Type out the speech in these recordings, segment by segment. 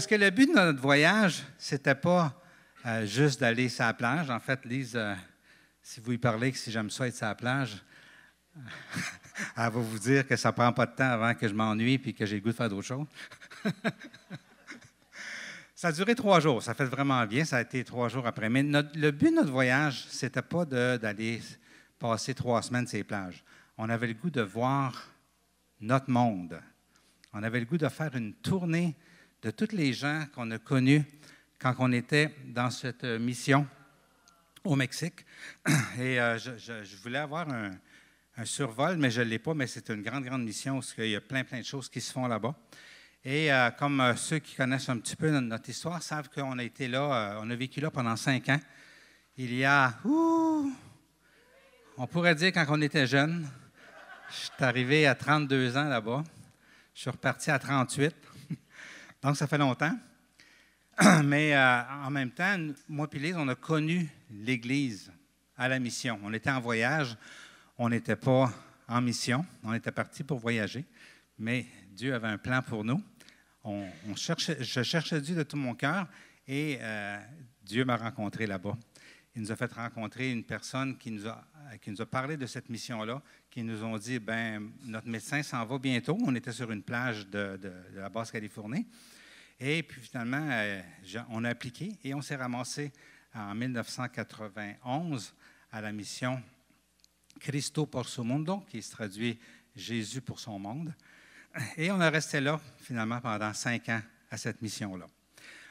Parce que le but de notre voyage, c'était pas juste d'aller sur la plage. En fait, Lise, si vous lui parlez que si j'aime ça être sur la plage, elle va vous dire que ça ne prend pas de temps avant que je m'ennuie et que j'ai le goût de faire d'autres choses. Ça a duré 3 jours. Ça fait vraiment bien. Ça a été 3 jours après. Mais le but de notre voyage, ce n'était pas d'aller passer 3 semaines sur les plages. On avait le goût de voir notre monde. On avait le goût de faire une tournée de tous les gens qu'on a connus quand on était dans cette mission au Mexique. Et je voulais avoir un survol, mais je ne l'ai pas, mais c'est une grande, grande mission parce qu'il y a plein, plein de choses qui se font là-bas. Et comme ceux qui connaissent un petit peu notre histoire savent qu'on a été là, on a vécu là pendant 5 ans. Il y a, on pourrait dire quand on était jeune, je suis arrivé à 32 ans là-bas. Je suis reparti à 38. Donc, ça fait longtemps. Mais en même temps, moi et Lise, on a connu l'Église à la mission. On était en voyage. On n'était pas en mission. On était parti pour voyager. Mais Dieu avait un plan pour nous. Je cherchais Dieu de tout mon cœur et Dieu m'a rencontré là-bas. Il nous a fait rencontrer une personne qui nous a parlé de cette mission-là, qui nous ont dit, notre médecin s'en va bientôt. On était sur une plage de la Basse-Californie. Et puis finalement, on a appliqué et on s'est ramassé en 1991 à la mission Cristo por su mundo, qui se traduit Jésus pour son monde. Et on est resté là, finalement, pendant 5 ans à cette mission-là.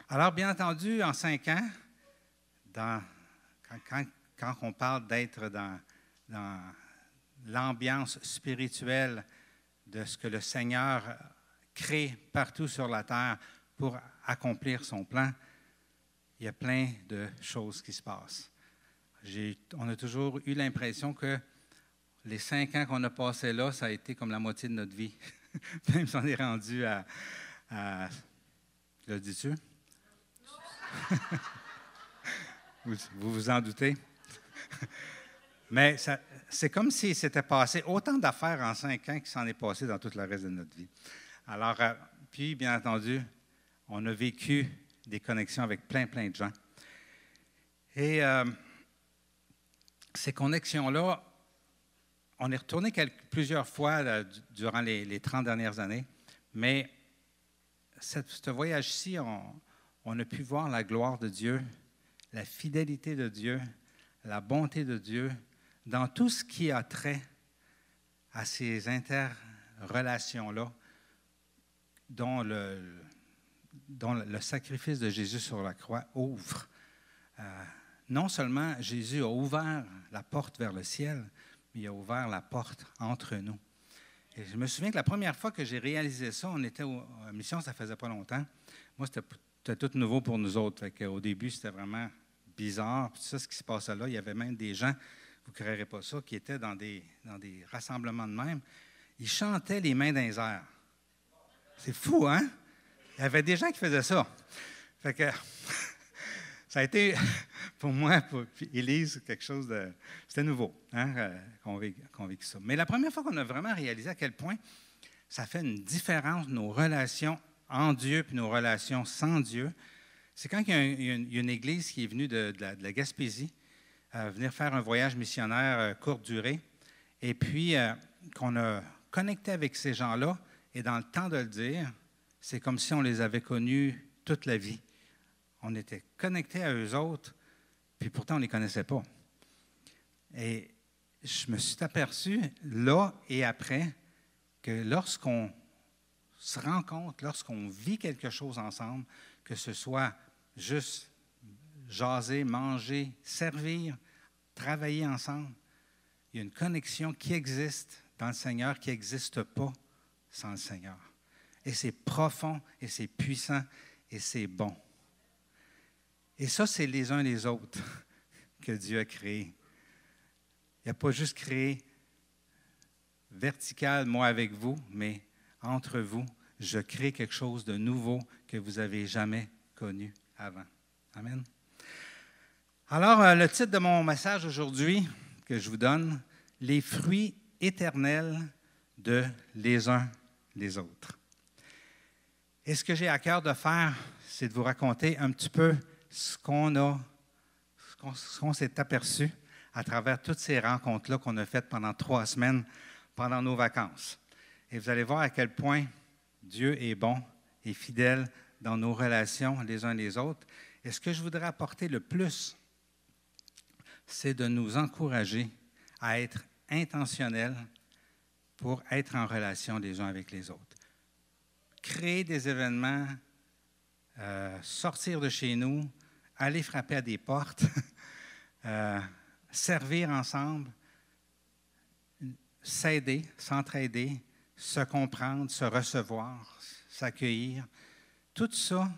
Alors, bien entendu, en 5 ans, quand on parle d'être dans l'ambiance spirituelle de ce que le Seigneur crée partout sur la terre pour accomplir son plan, il y a plein de choses qui se passent. On a toujours eu l'impression que les 5 ans qu'on a passés là, ça a été comme la moitié de notre vie. Même si on est rendu à le dis-tu? Vous vous en doutez? Mais c'est comme s'il s'était passé autant d'affaires en 5 ans qu'il s'en est passé dans tout le reste de notre vie. Alors, puis, bien entendu, on a vécu des connexions avec plein, plein de gens. Et ces connexions-là, on est retourné plusieurs fois là, durant les 30 dernières années, mais ce voyage-ci, on a pu voir la gloire de Dieu, la fidélité de Dieu, la bonté de Dieu, dans tout ce qui a trait à ces interrelations-là, dont le sacrifice de Jésus sur la croix ouvre. Non seulement Jésus a ouvert la porte vers le ciel, mais il a ouvert la porte entre nous. Et je me souviens que la première fois que j'ai réalisé ça, on était à mission, ça faisait pas longtemps. Moi, c'était tout nouveau pour nous autres. Au début, c'était vraiment bizarre. Puis ça, ce qui se passait là, il y avait même des gens, vous ne croirez pas ça, qui étaient dans des rassemblements de même. Ils chantaient les mains dans les airs. C'est fou, hein? Il y avait des gens qui faisaient ça. Fait que ça a été, pour moi, pour Élise, quelque chose de... C'était nouveau, hein, qu'on vécu ça. Mais la première fois qu'on a vraiment réalisé à quel point ça fait une différence, nos relations en Dieu puis nos relations sans Dieu, c'est quand il y a une église qui est venue de la Gaspésie, venir faire un voyage missionnaire courte durée, et puis qu'on a connecté avec ces gens-là, et dans le temps de le dire, c'est comme si on les avait connus toute la vie. On était connectés à eux autres, puis pourtant on ne les connaissait pas. Et je me suis aperçu, là et après, que lorsqu'on se rencontre, lorsqu'on vit quelque chose ensemble, que ce soit juste jaser, manger, servir, travailler ensemble, il y a une connexion qui existe dans le Seigneur qui n'existe pas sans le Seigneur. Et c'est profond, et c'est puissant, et c'est bon. Et ça, c'est les uns les autres que Dieu a créés. Il n'a pas juste créé vertical, moi avec vous, mais entre vous, je crée quelque chose de nouveau que vous n'avez jamais connu avant. Amen. Alors, le titre de mon message aujourd'hui que je vous donne, « Les fruits éternels de les uns les autres ». Et ce que j'ai à cœur de faire, c'est de vous raconter un petit peu ce qu'on s'est aperçu à travers toutes ces rencontres-là qu'on a faites pendant 3 semaines, pendant nos vacances. Et vous allez voir à quel point Dieu est bon et fidèle dans nos relations les uns les autres. Et ce que je voudrais apporter le plus, c'est de nous encourager à être intentionnels pour être en relation les uns avec les autres. Créer des événements, sortir de chez nous, aller frapper à des portes, servir ensemble, s'aider, s'entraider, se comprendre, se recevoir, s'accueillir. Tout ça,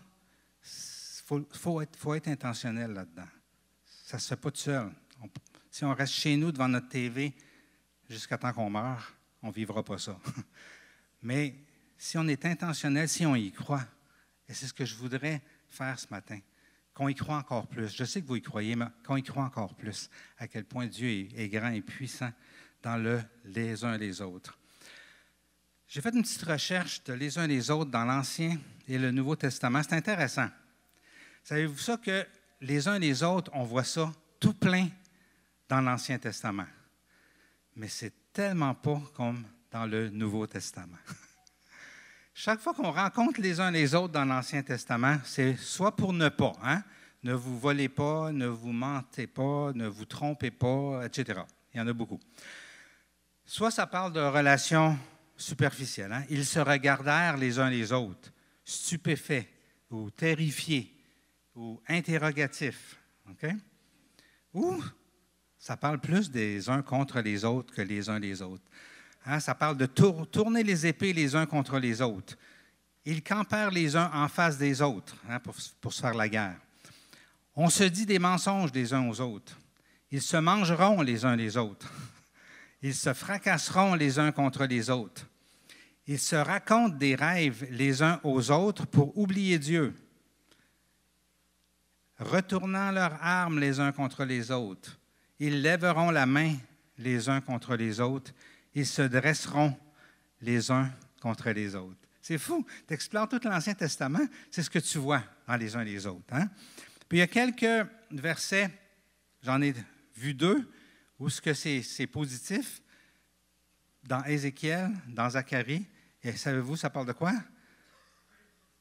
faut être intentionnel là-dedans. Ça ne se fait pas tout seul. Si on reste chez nous devant notre TV jusqu'à temps qu'on meurt, on ne vivra pas ça. Mais si on est intentionnel, si on y croit, et c'est ce que je voudrais faire ce matin, qu'on y croit encore plus. Je sais que vous y croyez, mais qu'on y croit encore plus, à quel point Dieu est grand et puissant dans les uns les autres. J'ai fait une petite recherche de les uns les autres dans l'Ancien et le Nouveau Testament. C'est intéressant. Savez-vous ça que les uns les autres, on voit ça tout plein dans l'Ancien Testament. Mais c'est tellement pas comme dans le Nouveau Testament. Chaque fois qu'on rencontre les uns les autres dans l'Ancien Testament, c'est soit pour ne pas, hein? Ne vous volez pas, ne vous mentez pas, ne vous trompez pas, etc. Il y en a beaucoup. Soit ça parle de relations superficielles. Hein? Ils se regardèrent les uns les autres, stupéfaits ou terrifiés ou interrogatifs. Okay? Ou ça parle plus des uns contre les autres que les uns les autres. Hein? Ça parle de tourner les épées les uns contre les autres. Ils campèrent les uns en face des autres, hein, pour se faire la guerre. On se dit des mensonges les uns aux autres. Ils se mangeront les uns les autres. Ils se fracasseront les uns contre les autres. Ils se racontent des rêves les uns aux autres pour oublier Dieu. Retournant leurs armes les uns contre les autres, ils lèveront la main les uns contre les autres. Ils se dresseront les uns contre les autres. C'est fou. Tu explores tout l'Ancien Testament, c'est ce que tu vois dans les uns les autres. Hein? Puis il y a quelques versets, j'en ai vu 2, où ce que c'est positif, dans Ézéchiel, dans Zacharie. Et savez-vous, ça parle de quoi?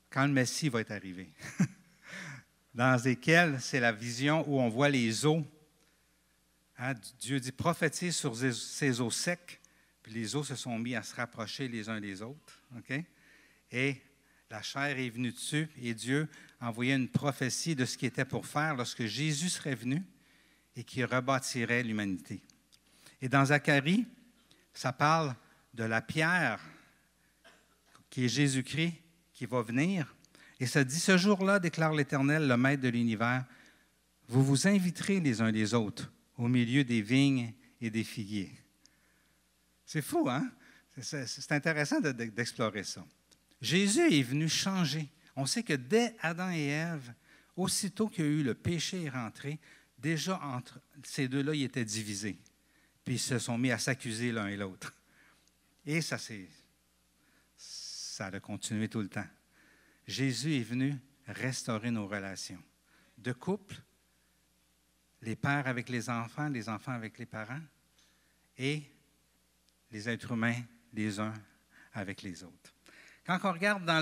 Quand le Messie va être arrivé. Dans Ézéchiel, c'est la vision où on voit les eaux. Hein? Dieu dit prophétise sur ces eaux secs, puis les eaux se sont mis à se rapprocher les uns des autres. Okay? Et la chair est venue dessus, et Dieu envoyait une prophétie de ce qu'il était pour faire lorsque Jésus serait venu et qui rebâtirait l'humanité. Et dans Zacharie, ça parle de la pierre qui est Jésus-Christ qui va venir. Et ça dit, ce jour-là, déclare l'Éternel, le Maître de l'univers, vous vous inviterez les uns les autres au milieu des vignes et des figuiers. C'est fou, hein? C'est intéressant d'explorer ça. Jésus est venu changer. On sait que dès Adam et Ève, aussitôt qu'il y a eu le péché est rentré, déjà entre ces deux-là, ils étaient divisés. Puis ils se sont mis à s'accuser l'un et l'autre. Et ça a continué tout le temps. Jésus est venu restaurer nos relations de couple, les pères avec les enfants avec les parents, et les êtres humains les uns avec les autres. Quand on regarde dans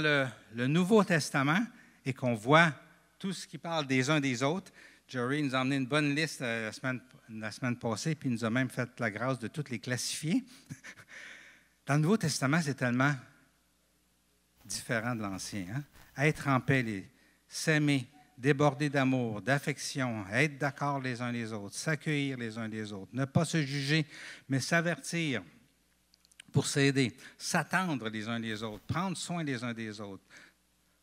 le Nouveau Testament et qu'on voit tout ce qui parle des uns des autres, Jerry nous a emmené une bonne liste la semaine passée, puis il nous a même fait la grâce de toutes les classifier. Dans le Nouveau Testament, c'est tellement différent de l'Ancien. Hein? Être en paix, s'aimer, déborder d'amour, d'affection, être d'accord les uns les autres, s'accueillir les uns les autres, ne pas se juger, mais s'avertir pour s'aider, s'attendre les uns les autres, prendre soin les uns des autres,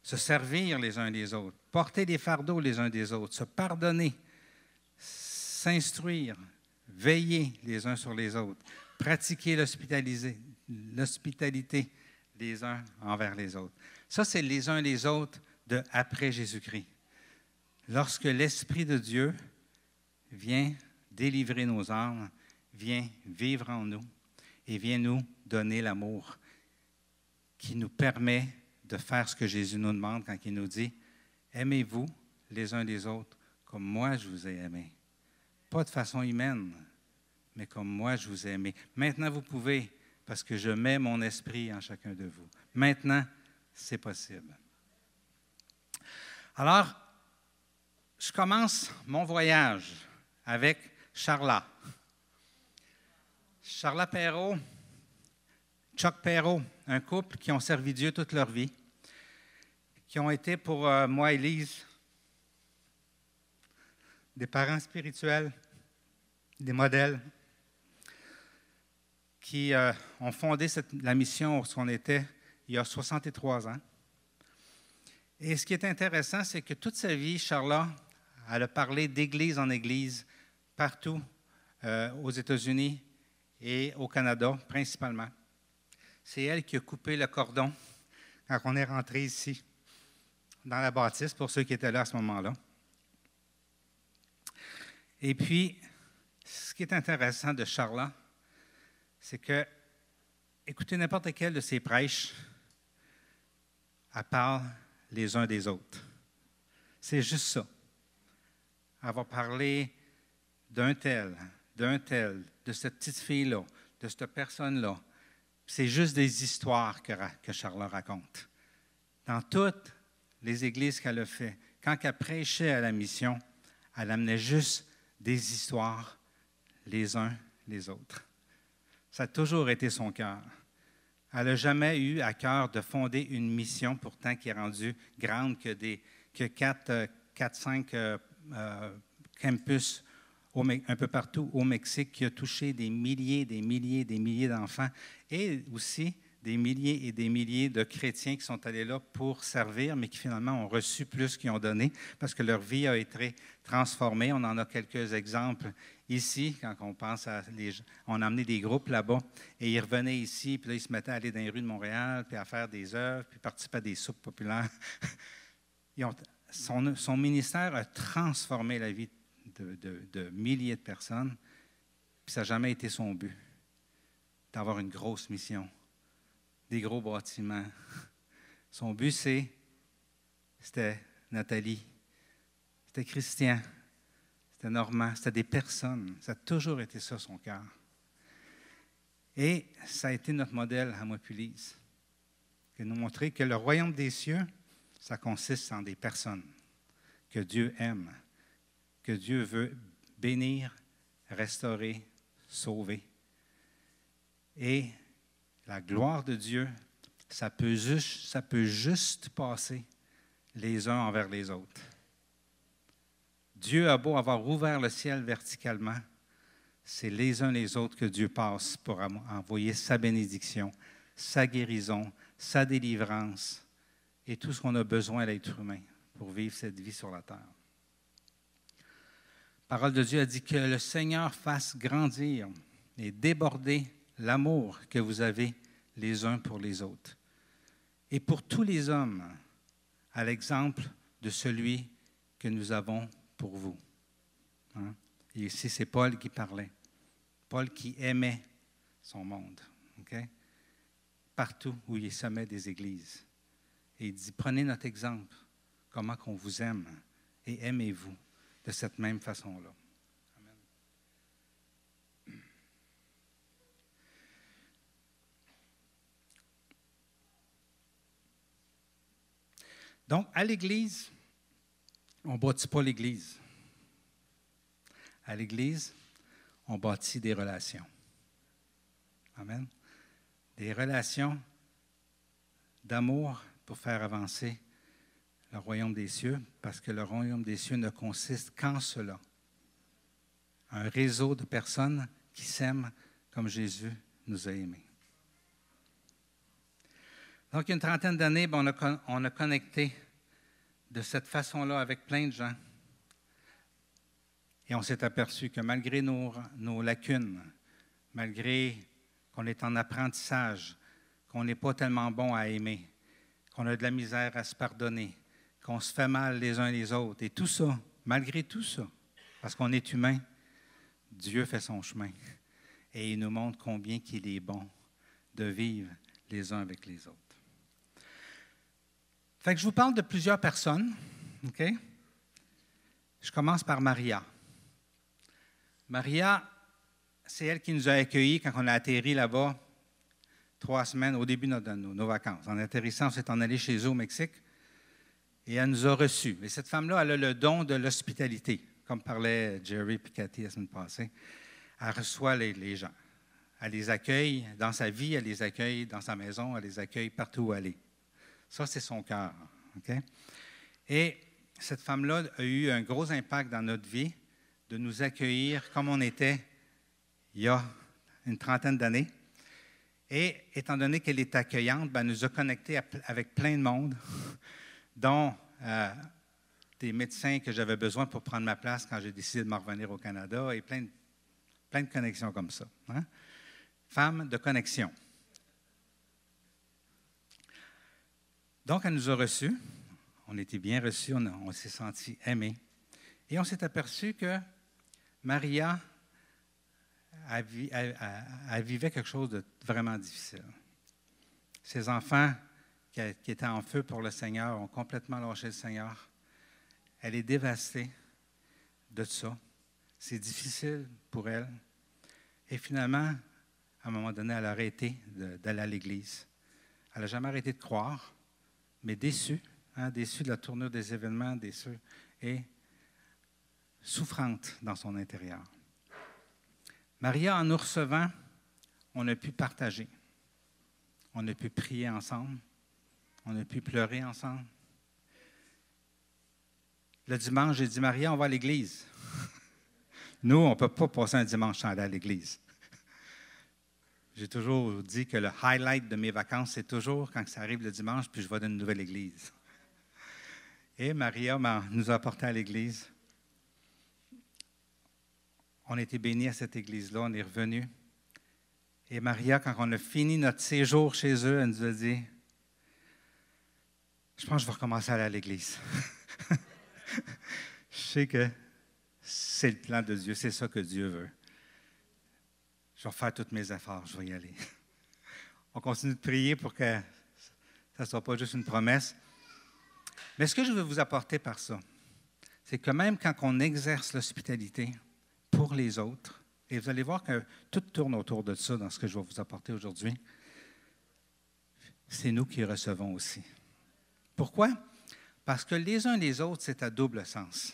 se servir les uns les autres, porter des fardeaux les uns des autres, se pardonner, s'instruire, veiller les uns sur les autres, pratiquer l'hospitalité les uns envers les autres. Ça, c'est les uns les autres de après Jésus-Christ. Lorsque l'Esprit de Dieu vient délivrer nos âmes, vient vivre en nous et vient nous donner l'amour qui nous permet de faire ce que Jésus nous demande quand il nous dit « Aimez-vous les uns les autres comme moi je vous ai aimé. Pas de façon humaine, mais comme moi je vous ai aimé. Maintenant, vous pouvez, parce que je mets mon esprit en chacun de vous. Maintenant, c'est possible. Alors, je commence mon voyage avec Charla. Charla Perrault, Chuck Perrault, un couple qui ont servi Dieu toute leur vie, qui ont été pour moi et Lise des parents spirituels, des modèles, qui ont fondé la mission où on était il y a 63 ans. Et ce qui est intéressant, c'est que toute sa vie, Charla, elle a parlé d'église en église, partout aux États-Unis et au Canada, principalement. C'est elle qui a coupé le cordon quand on est rentré ici, dans la bâtisse, pour ceux qui étaient là à ce moment-là. Et puis, ce qui est intéressant de Charla, c'est que, écoutez n'importe quel de ses prêches, elle parle les uns des autres. C'est juste ça. Elle va parler d'un tel, de cette petite fille-là, de cette personne-là. C'est juste des histoires que Charla raconte. Dans toutes les églises qu'elle a fait, quand elle prêchait à la mission, elle amenait juste des histoires les uns les autres. Ça a toujours été son cœur. Elle n'a jamais eu à cœur de fonder une mission, pourtant qui est rendue grande que 4-5 campus un peu partout au Mexique, qui a touché des milliers d'enfants et aussi des milliers et des milliers de chrétiens qui sont allés là pour servir, mais qui finalement ont reçu plus qu'ils ont donné parce que leur vie a été transformée. On en a quelques exemples ici, quand on pense à on a amené des groupes là-bas et ils revenaient ici, puis là, ils se mettaient à aller dans les rues de Montréal, puis à faire des œuvres, puis participer à des soupes populaires. Son ministère a transformé la vie de milliers de personnes, puis ça n'a jamais été son but d'avoir une grosse mission, des gros bâtiments. Son but, c'était Nathalie, c'était Christian, c'était Normand, c'était des personnes. Ça a toujours été ça, son cœur. Et ça a été notre modèle à moi puis Lise, de nous montrer que le royaume des cieux, ça consiste en des personnes que Dieu aime, que Dieu veut bénir, restaurer, sauver. Et la gloire de Dieu, ça peut juste passer les uns envers les autres. Dieu a beau avoir ouvert le ciel verticalement, c'est les uns les autres que Dieu passe pour envoyer sa bénédiction, sa guérison, sa délivrance et tout ce qu'on a besoin à l'être humain pour vivre cette vie sur la terre. La parole de Dieu a dit que le Seigneur fasse grandir et déborder l'amour que vous avez les uns pour les autres. Et pour tous les hommes, à l'exemple de celui que nous avons pour vous. Hein? Et ici, c'est Paul qui parlait. Paul qui aimait son monde. Okay? Partout où il semait des églises. Et il dit, prenez notre exemple, comment qu'on vous aime, et aimez-vous de cette même façon-là. Amen. Donc, à l'Église, on ne bâtit pas l'Église. À l'Église, on bâtit des relations. Amen. Des relations d'amour pour faire avancer le royaume des cieux, parce que le royaume des cieux ne consiste qu'en cela. Un réseau de personnes qui s'aiment comme Jésus nous a aimés. Donc, il y a une trentaine d'années, on a connecté de cette façon-là avec plein de gens. Et on s'est aperçu que malgré nos lacunes, malgré qu'on est en apprentissage, qu'on n'est pas tellement bon à aimer, qu'on a de la misère à se pardonner, qu'on se fait mal les uns les autres, et tout ça, malgré tout ça, parce qu'on est humain, Dieu fait son chemin. Et il nous montre combien qu'il est bon de vivre les uns avec les autres. Fait que je vous parle de plusieurs personnes, OK? Je commence par Maria. Maria, c'est elle qui nous a accueillis quand on a atterri là-bas 3 semaines au début de nos vacances. En atterrissant, on s'est en allé chez eux au Mexique et elle nous a reçus. Et cette femme-là, elle a le don de l'hospitalité, comme parlait Jerry et Cathy la semaine passée. Elle reçoit les gens. Elle les accueille dans sa vie, elle les accueille dans sa maison, elle les accueille partout où elle est. Ça, c'est son cœur. Okay? Et cette femme-là a eu un gros impact dans notre vie de nous accueillir comme on était il y a une trentaine d'années. Et étant donné qu'elle est accueillante, elle nous a connectés avec plein de monde, dont des médecins que j'avais besoin pour prendre ma place quand j'ai décidé de m'en revenir au Canada et plein de connexions comme ça. Hein? Femme de connexion. Donc, elle nous a reçus. On était bien reçus, on s'est sentis aimés. Et on s'est aperçu que Maria elle vivait quelque chose de vraiment difficile. Ses enfants qui étaient en feu pour le Seigneur ont complètement lâché le Seigneur. Elle est dévastée de ça. C'est difficile pour elle. Et finalement, à un moment donné, elle a arrêté d'aller à l'Église. Elle n'a jamais arrêté de croire, mais déçue, déçue de la tournure des événements, déçue et souffrante dans son intérieur. Maria, en nous recevant, on a pu partager. On a pu prier ensemble. On a pu pleurer ensemble. Le dimanche, j'ai dit, Maria, on va à l'église. Nous, on ne peut pas passer un dimanche sans aller à l'église. J'ai toujours dit que le highlight de mes vacances, c'est toujours quand ça arrive le dimanche, puis je vais dans une nouvelle église. Et Maria nous a apportés à l'église. On a été bénis à cette église-là, on est revenus. Et Maria, quand on a fini notre séjour chez eux, elle nous a dit, je pense que je vais recommencer à aller à l'église. Je sais que c'est le plan de Dieu, c'est ça que Dieu veut. Je vais faire tous mes efforts, je vais y aller. On continue de prier pour que ça ne soit pas juste une promesse. Mais ce que je veux vous apporter par ça, c'est que même quand on exerce l'hospitalité pour les autres, et vous allez voir que tout tourne autour de ça dans ce que je vais vous apporter aujourd'hui, c'est nous qui recevons aussi. Pourquoi? Parce que les uns les autres, c'est à double sens.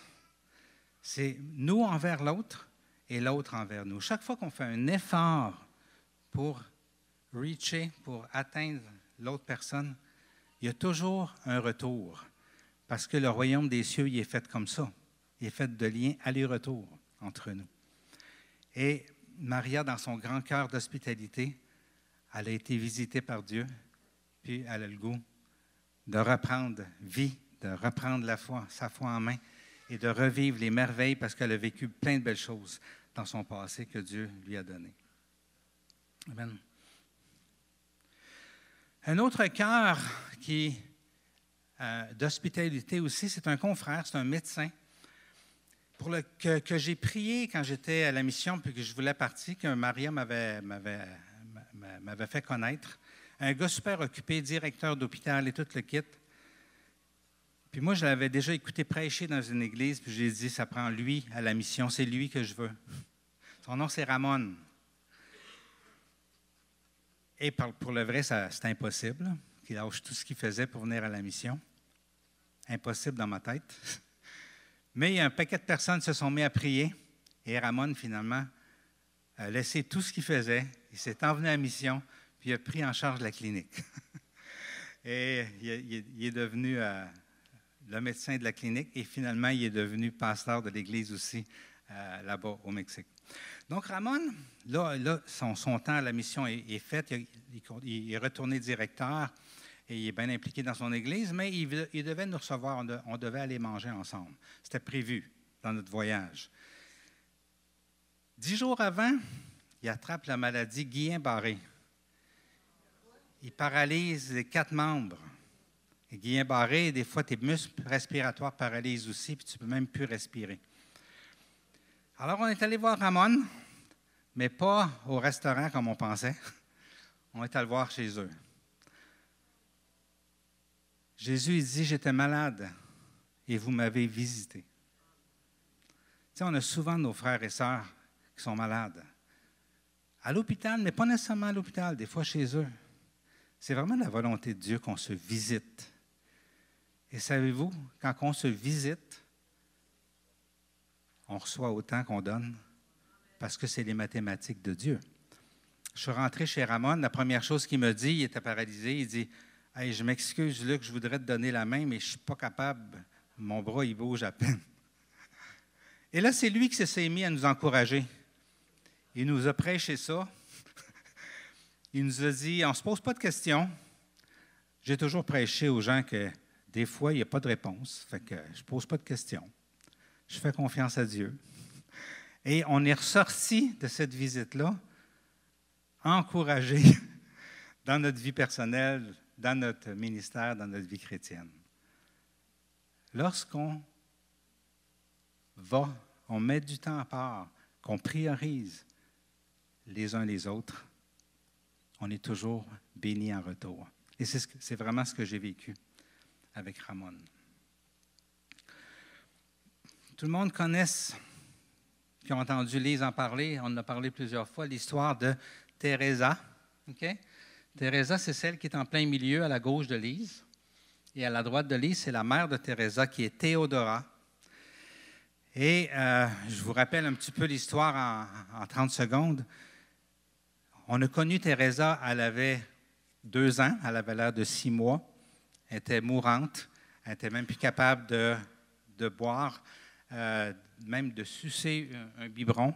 C'est nous envers l'autre et l'autre envers nous. Chaque fois qu'on fait un effort pour reacher, pour atteindre l'autre personne, il y a toujours un retour. Parce que le royaume des cieux, il est fait comme ça. Il est fait de liens aller-retour entre nous. Et Maria, dans son grand cœur d'hospitalité, elle a été visitée par Dieu, puis elle a le goût de reprendre vie, de reprendre sa foi en main et de revivre les merveilles parce qu'elle a vécu plein de belles choses dans son passé que Dieu lui a donné. Amen. Un autre cœur d'hospitalité aussi, c'est un confrère, c'est un médecin que j'ai prié quand j'étais à la mission puis que je voulais partir, que Maria m'avait fait connaître. Un gars super occupé, directeur d'hôpital et tout le kit. Puis moi, je l'avais déjà écouté prêcher dans une église, puis j'ai dit, ça prend lui à la mission, c'est lui que je veux. Son nom, c'est Ramon. Et pour le vrai, c'est impossible, qu'il lâche tout ce qu'il faisait pour venir à la mission. Impossible dans ma tête. Mais il y a un paquet de personnes qui se sont mis à prier, et Ramon, finalement, a laissé tout ce qu'il faisait, il s'est envenu à la mission, puis il a pris en charge la clinique. Et il est devenu le médecin de la clinique et finalement, il est devenu pasteur de l'église aussi là-bas au Mexique. Donc, Ramon, là son temps à la mission est fait. Il est retourné directeur et il est bien impliqué dans son église, mais il devait nous recevoir. On devait aller manger ensemble. C'était prévu dans notre voyage. 10 jours avant, il attrape la maladie Guillain-Barré. Il paralyse les 4 membres. Et Guillain-Barré, des fois, tes muscles respiratoires paralysent aussi, puis tu ne peux même plus respirer. Alors, on est allé voir Ramon, mais pas au restaurant comme on pensait. On est allé le voir chez eux. Jésus, il dit, j'étais malade et vous m'avez visité. Tu sais, on a souvent nos frères et sœurs qui sont malades. À l'hôpital, mais pas nécessairement à l'hôpital, des fois chez eux. C'est vraiment la volonté de Dieu qu'on se visite. Et savez-vous, quand on se visite, on reçoit autant qu'on donne parce que c'est les mathématiques de Dieu. Je suis rentré chez Ramon, la première chose qu'il me dit, il était paralysé, il dit « Hey, je m'excuse, Luc, je voudrais te donner la main, mais je ne suis pas capable, mon bras, il bouge à peine. » Et là, c'est lui qui s'est mis à nous encourager. Il nous a prêché ça. Il nous a dit « On ne se pose pas de questions. » J'ai toujours prêché aux gens que des fois, il n'y a pas de réponse, fait que je ne pose pas de questions. Je fais confiance à Dieu. Et on est ressorti de cette visite-là encouragé dans notre vie personnelle, dans notre ministère, dans notre vie chrétienne. Lorsqu'on va, on met du temps à part, qu'on priorise les uns les autres, on est toujours béni en retour. Et c'est vraiment ce que j'ai vécu avec Ramon. Tout le monde connaît, qui a entendu Lise en parler, on en a parlé plusieurs fois, l'histoire de Teresa. Okay? Teresa, c'est celle qui est en plein milieu, à la gauche de Lise. Et à la droite de Lise, c'est la mère de Teresa, qui est Théodora. Et je vous rappelle un petit peu l'histoire en 30 secondes. On a connu Teresa, elle avait 2 ans, elle avait l'air de 6 mois. Elle était mourante, elle n'était même plus capable de boire, même de sucer un biberon.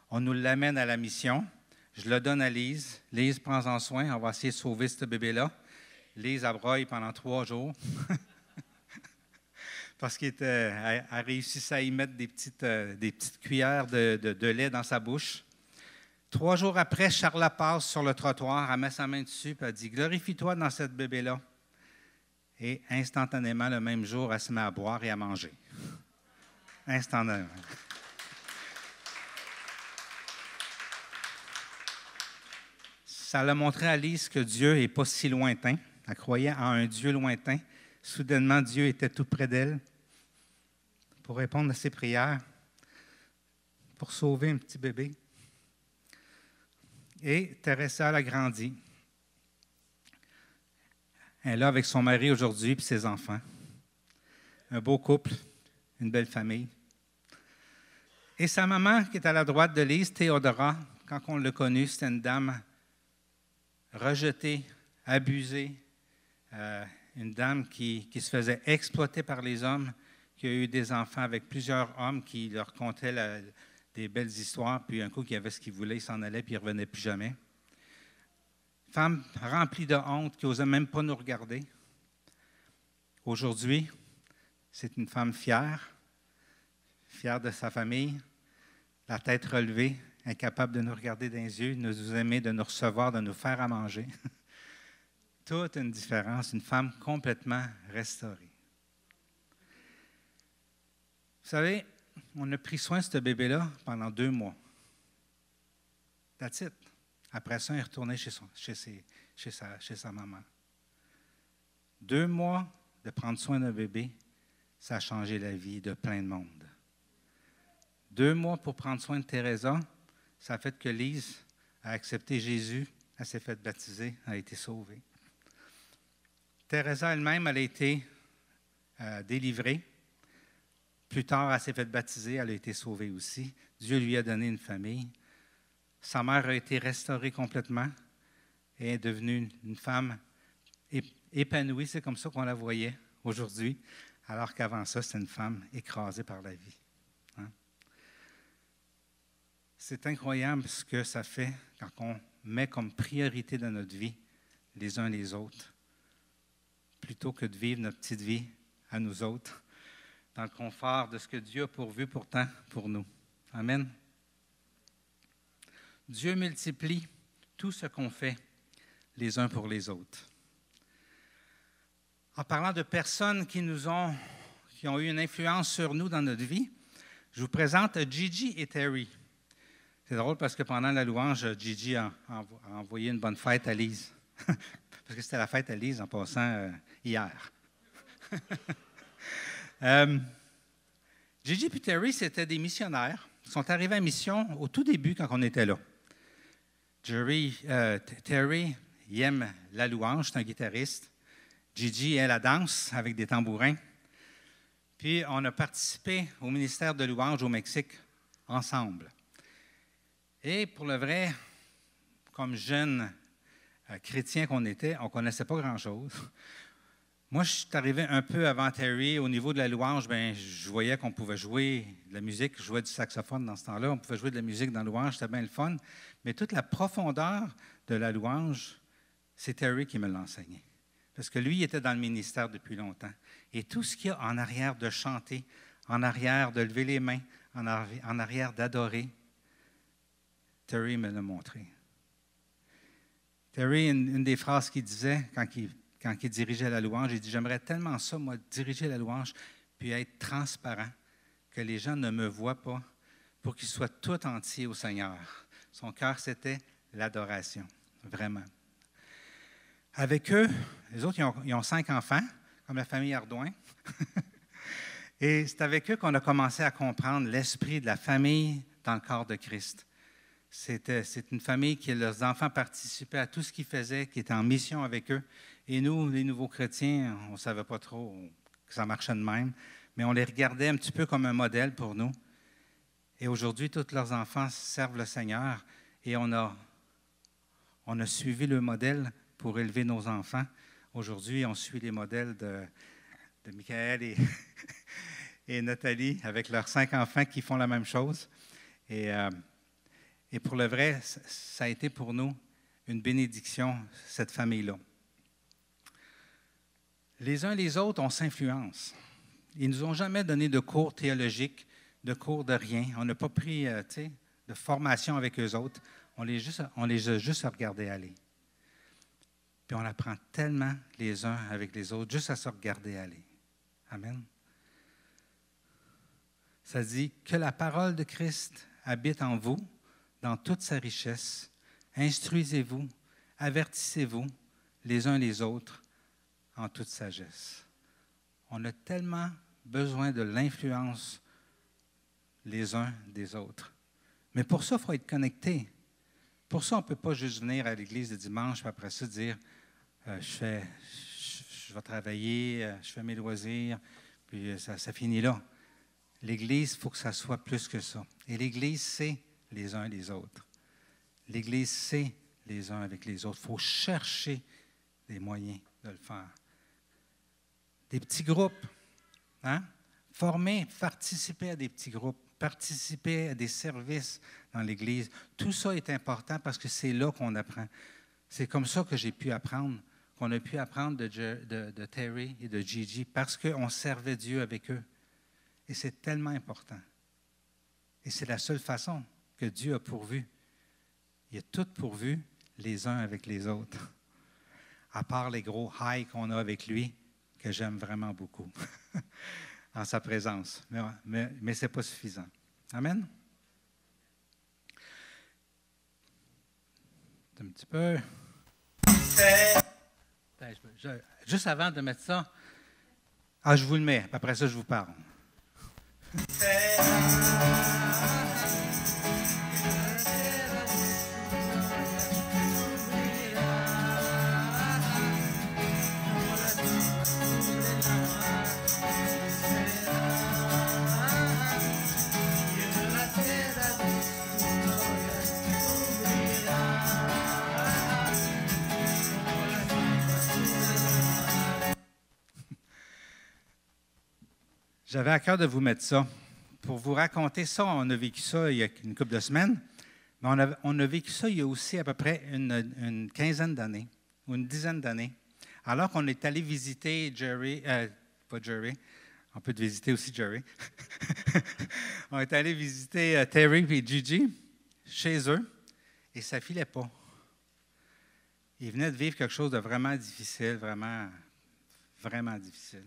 On nous l'amène à la mission. Je le donne à Lise. Lise, prends-en soin. On va essayer de sauver ce bébé-là. Lise abroille pendant 3 jours. Parce qu'elle réussissait à y mettre des petites cuillères de lait dans sa bouche. 3 jours après, Charla passe sur le trottoir, elle met sa main dessus et elle dit « Glorifie-toi dans cette bébé-là ». Et instantanément, le même jour, elle se met à boire et à manger. Instantanément. Ça l'a montré à Lise que Dieu n'est pas si lointain. Elle croyait en un Dieu lointain. Soudainement, Dieu était tout près d'elle pour répondre à ses prières, pour sauver un petit bébé. Et Teresa a grandi. Elle est là avec son mari aujourd'hui et ses enfants. Un beau couple, une belle famille. Et sa maman, qui est à la droite de Lise, Théodora, quand on l'a connue, c'était une dame rejetée, abusée, une dame qui se faisait exploiter par les hommes, qui a eu des enfants avec plusieurs hommes qui leur contaient des belles histoires, puis un coup, qui avait ce qu'il voulait, il s'en allait, puis il ne revenait plus jamais. Femme remplie de honte, qui n'osait même pas nous regarder. Aujourd'hui, c'est une femme fière de sa famille, la tête relevée, incapable de nous regarder dans les yeux, de nous aimer, de nous recevoir, de nous faire à manger. Toute une différence, une femme complètement restaurée. Vous savez, on a pris soin de ce bébé-là pendant 2 mois. That's it. Après ça, il est retourné chez sa maman. 2 mois de prendre soin d'un bébé, ça a changé la vie de plein de monde. 2 mois pour prendre soin de Teresa, ça a fait que Lise a accepté Jésus, elle s'est faite baptiser, elle a été sauvée. Teresa elle-même, elle a été délivrée. Plus tard, elle s'est faite baptiser, elle a été sauvée aussi. Dieu lui a donné une famille. Sa mère a été restaurée complètement et est devenue une femme épanouie. C'est comme ça qu'on la voyait aujourd'hui, alors qu'avant ça, c'était une femme écrasée par la vie. Hein? C'est incroyable ce que ça fait quand on met comme priorité dans notre vie les uns les autres, plutôt que de vivre notre petite vie à nous autres, dans le confort de ce que Dieu a pourvu pourtant pour nous. Amen. Dieu multiplie tout ce qu'on fait les uns pour les autres. En parlant de personnes qui ont eu une influence sur nous dans notre vie, je vous présente Gigi et Terry. C'est drôle parce que pendant la louange, Gigi a envoyé une bonne fête à Lise. Parce que c'était la fête à Lise en passant hier. Gigi et Terry, c'était des missionnaires. Ils sont arrivés à mission au tout début quand on était là. Terry, il aime la louange, c'est un guitariste. Gigi aime la danse avec des tambourins. Puis, on a participé au ministère de louange au Mexique ensemble. Et pour le vrai, comme jeunes chrétiens qu'on était, on ne connaissait pas grand-chose. Moi, je suis arrivé un peu avant Terry. Au niveau de la louange, bien, je voyais qu'on pouvait jouer de la musique. Je jouais du saxophone dans ce temps-là. On pouvait jouer de la musique dans la louange. C'était bien le fun. Mais toute la profondeur de la louange, c'est Terry qui me l'a enseigné. Parce que lui, il était dans le ministère depuis longtemps. Et tout ce qu'il y a en arrière de chanter, en arrière de lever les mains, en arrière d'adorer, Terry me l'a montré. Terry, une des phrases qu'il disait quand il dirigeait la louange, il dit « J'aimerais tellement ça, moi, diriger la louange, puis être transparent, que les gens ne me voient pas, pour qu'ils soient tout entiers au Seigneur. » Son cœur, c'était l'adoration, vraiment. Avec eux, les autres, ils ont 5 enfants, comme la famille Ardouin. Et c'est avec eux qu'on a commencé à comprendre l'esprit de la famille dans le corps de Christ. C'est une famille qui, leurs enfants participaient à tout ce qu'ils faisaient, qui était en mission avec eux. Et nous, les nouveaux chrétiens, on ne savait pas trop que ça marchait de même, mais on les regardait un petit peu comme un modèle pour nous. Et aujourd'hui, tous leurs enfants servent le Seigneur et on a suivi le modèle pour élever nos enfants. Aujourd'hui, on suit les modèles de Michael et Nathalie avec leurs 5 enfants qui font la même chose. Et pour le vrai, ça a été pour nous une bénédiction, cette famille-là. Les uns les autres, on s'influence. Ils ne nous ont jamais donné de cours théologiques, de cours de rien. On n'a pas pris de formation avec eux autres. On les a juste regardés aller. Puis on apprend tellement les uns avec les autres, juste à se regarder aller. Amen. Ça dit que la parole de Christ habite en vous, dans toute sa richesse. Instruisez-vous, avertissez-vous les uns les autres en toute sagesse. On a tellement besoin de l'influence les uns des autres. Mais pour ça, il faut être connecté. Pour ça, on ne peut pas juste venir à l'église le dimanche et après ça dire je vais travailler, je fais mes loisirs, puis ça finit là. L'Église, il faut que ça soit plus que ça. Et l'Église, c'est les uns les autres. L'Église, c'est les uns avec les autres. Il faut chercher des moyens de le faire. Des petits groupes. Hein? Former, participer à des petits groupes, participer à des services dans l'Église. Tout ça est important parce que c'est là qu'on apprend. C'est comme ça que j'ai pu apprendre, qu'on a pu apprendre de Terry et de Gigi parce qu'on servait Dieu avec eux. Et c'est tellement important. Et c'est la seule façon que Dieu a pourvu. Il a tout pourvu les uns avec les autres. À part les gros highs qu'on a avec lui, que j'aime vraiment beaucoup, en sa présence. Mais ce n'est pas suffisant. Amen? Un petit peu. Juste avant de mettre ça, je vous le mets, après ça, je vous parle. J'avais à cœur de vous mettre ça. Pour vous raconter ça, on a vécu ça il y a une couple de semaines, mais on a vécu ça il y a aussi à peu près une quinzaine d'années, ou une dizaine d'années, alors qu'on est allé visiter pas Jerry, on peut visiter aussi Jerry. On est allé visiter Terry et Gigi chez eux, et ça ne filait pas. Ils venaient de vivre quelque chose de vraiment difficile, vraiment, vraiment difficile.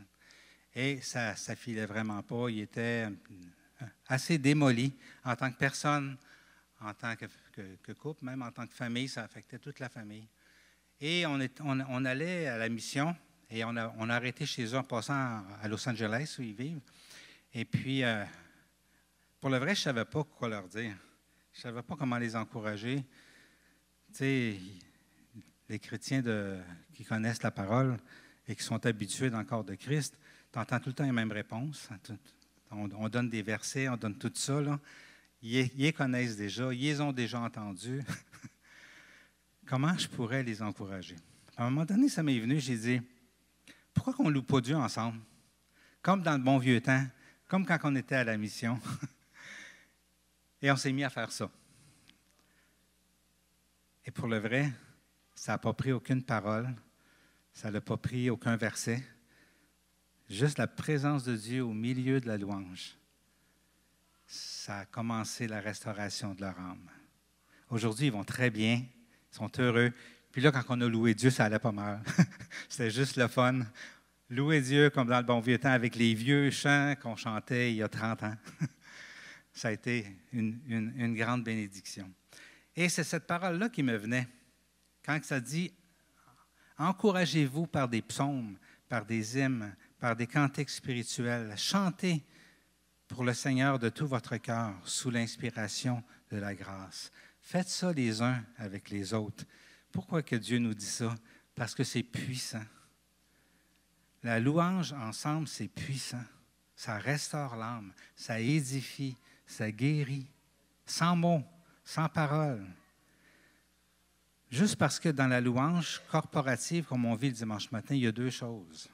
Et ça ne filait vraiment pas. Ils étaient assez démolis en tant que personne, en tant que couple, même en tant que famille. Ça affectait toute la famille. Et on allait à la mission Et on a arrêté chez eux en passant à Los Angeles, où ils vivent. Et puis, pour le vrai, je ne savais pas quoi leur dire. Je ne savais pas comment les encourager. Tu sais, les chrétiens qui connaissent la parole et qui sont habitués dans le corps de Christ, tu entends tout le temps les mêmes réponses. On donne des versets, on donne tout ça. Là. Ils les connaissent déjà, ils les ont déjà entendus. Comment je pourrais les encourager? À un moment donné, ça m'est venu, j'ai dit, pourquoi qu'on ne loue pas Dieu ensemble? Comme dans le bon vieux temps, comme quand on était à la mission. Et on s'est mis à faire ça. Et pour le vrai, ça n'a pas pris aucune parole, ça n'a pas pris aucun verset, juste la présence de Dieu au milieu de la louange. Ça a commencé la restauration de leur âme. Aujourd'hui, ils vont très bien, ils sont heureux. Puis là, quand on a loué Dieu, ça allait pas mal. C'était juste le fun. Louer Dieu comme dans le bon vieux temps avec les vieux chants qu'on chantait il y a 30 ans. Ça a été une grande bénédiction. Et c'est cette parole-là qui me venait. Quand ça dit « Encouragez-vous par des psaumes, par des hymnes, par des cantiques spirituels, chantez pour le Seigneur de tout votre cœur, sous l'inspiration de la grâce. Faites ça les uns avec les autres. » Pourquoi que Dieu nous dit ça? Parce que c'est puissant. La louange ensemble, c'est puissant. Ça restaure l'âme, ça édifie, ça guérit, sans mots, sans paroles. Juste parce que dans la louange corporative, comme on vit le dimanche matin, il y a deux choses.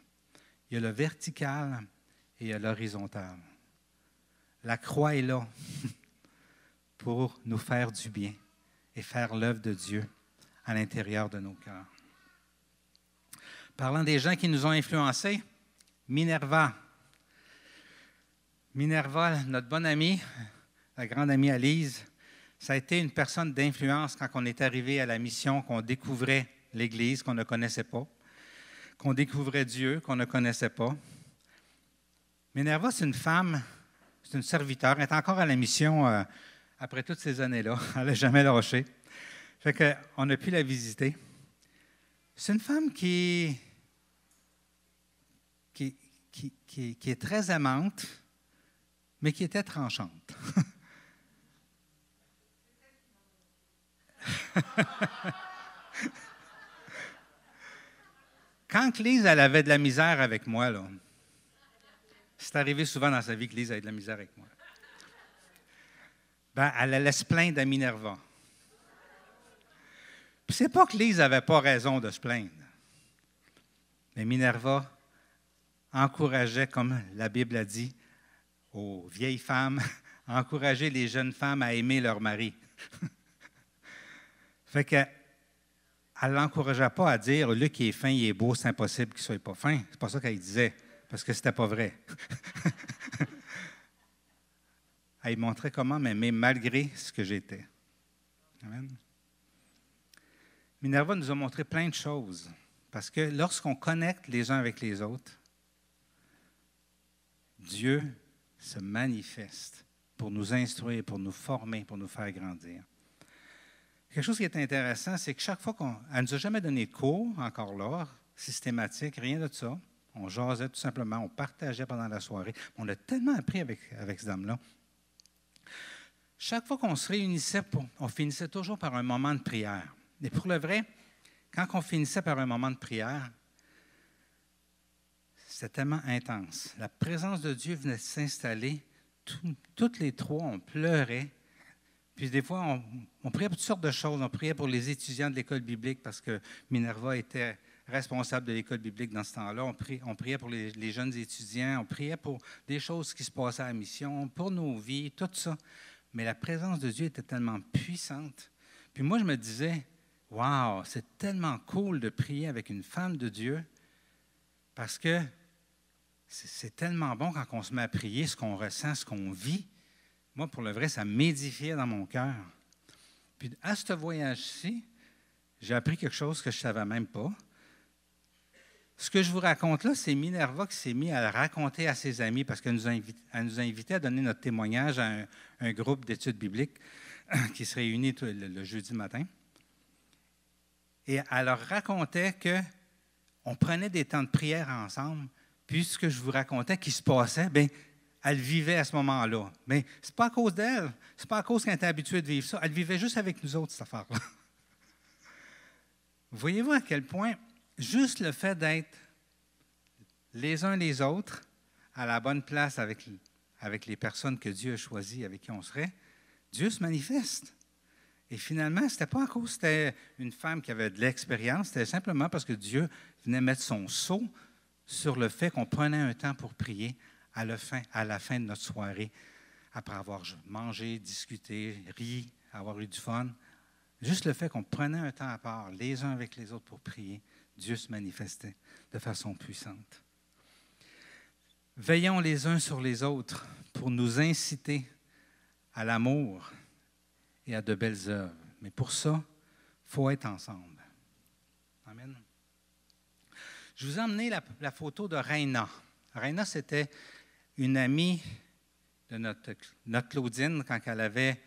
Il y a le vertical et il y a l'horizontal. La croix est là pour nous faire du bien et faire l'œuvre de Dieu à l'intérieur de nos cœurs. Parlant des gens qui nous ont influencés, Minerva. Minerva, notre bonne amie, la grande amie Alise, ça a été une personne d'influence quand on est arrivé à la mission, qu'on découvrait l'Église qu'on ne connaissait pas, qu'on découvrait Dieu qu'on ne connaissait pas. Minerva, c'est une femme, c'est une serviteur, elle est encore à la mission après toutes ces années-là. Elle n'a jamais lâché. Fait qu'on a pu la visiter. C'est une femme qui est très aimante, mais qui était tranchante. Quand Lise, elle avait de la misère avec moi, là, c'est arrivé souvent dans sa vie que Lise avait de la misère avec moi, ben, elle allait se plaindre à Minerva. Puis c'est pas que Lise n'avait pas raison de se plaindre. Mais Minerva encourageait, comme la Bible a dit, aux vieilles femmes, encourager les jeunes femmes à aimer leur mari. Fait qu'elle ne l'encourageait pas à dire « Luc, il est fin, il est beau, c'est impossible qu'il ne soit pas fin ». C'est pas ça qu'elle disait, parce que ce n'était pas vrai. Elle montrait comment m'aimer malgré ce que j'étais. Amen. Minerva nous a montré plein de choses, parce que lorsqu'on connecte les uns avec les autres, Dieu se manifeste pour nous instruire, pour nous former, pour nous faire grandir. Quelque chose qui est intéressant, c'est que chaque fois elle ne nous a jamais donné de cours, encore là, systématique, rien de ça. On jasait tout simplement, on partageait pendant la soirée. On a tellement appris avec cette dame-là. Chaque fois qu'on se réunissait, on finissait toujours par un moment de prière. Et pour le vrai, quand on finissait par un moment de prière, c'était tellement intense. La présence de Dieu venait s'installer. Toutes les trois, on pleurait. Puis des fois, on priait pour toutes sortes de choses. On priait pour les étudiants de l'école biblique parce que Minerva était responsable de l'école biblique dans ce temps-là. On priait pour les jeunes étudiants. On priait pour des choses qui se passaient à la mission, pour nos vies, tout ça. Mais la présence de Dieu était tellement puissante. Puis moi, je me disais, « Wow, c'est tellement cool de prier avec une femme de Dieu parce que c'est tellement bon quand on se met à prier, ce qu'on ressent, ce qu'on vit. » Moi, pour le vrai, ça m'édifiait dans mon cœur. Puis à ce voyage-ci, j'ai appris quelque chose que je ne savais même pas. Ce que je vous raconte là, c'est Minerva qui s'est mise à le raconter à ses amis parce qu'elle nous a invités à donner notre témoignage à un groupe d'études bibliques qui se réunit le jeudi matin. Et elle leur racontait on prenait des temps de prière ensemble, puis ce que je vous racontais qui se passait, bien, elle vivait à ce moment-là. Mais ce n'est pas à cause d'elle, ce n'est pas à cause qu'elle était habituée de vivre ça, elle vivait juste avec nous autres, cette affaire-là. Voyez-vous à quel point juste le fait d'être les uns les autres à la bonne place avec les personnes que Dieu a choisies, avec qui on serait, Dieu se manifeste. Et finalement, ce n'était pas à cause que c'était une femme qui avait de l'expérience, c'était simplement parce que Dieu venait mettre son sceau sur le fait qu'on prenait un temps pour prier à la fin de notre soirée, après avoir mangé, discuté, ri, avoir eu du fun. Juste le fait qu'on prenait un temps à part, les uns avec les autres pour prier, Dieu se manifestait de façon puissante. Veillons les uns sur les autres pour nous inciter à l'amour et à de belles œuvres. Mais pour ça, il faut être ensemble. Amen. Je vous ai emmené la photo de Raina. Raina, c'était une amie de notre Claudine quand elle avait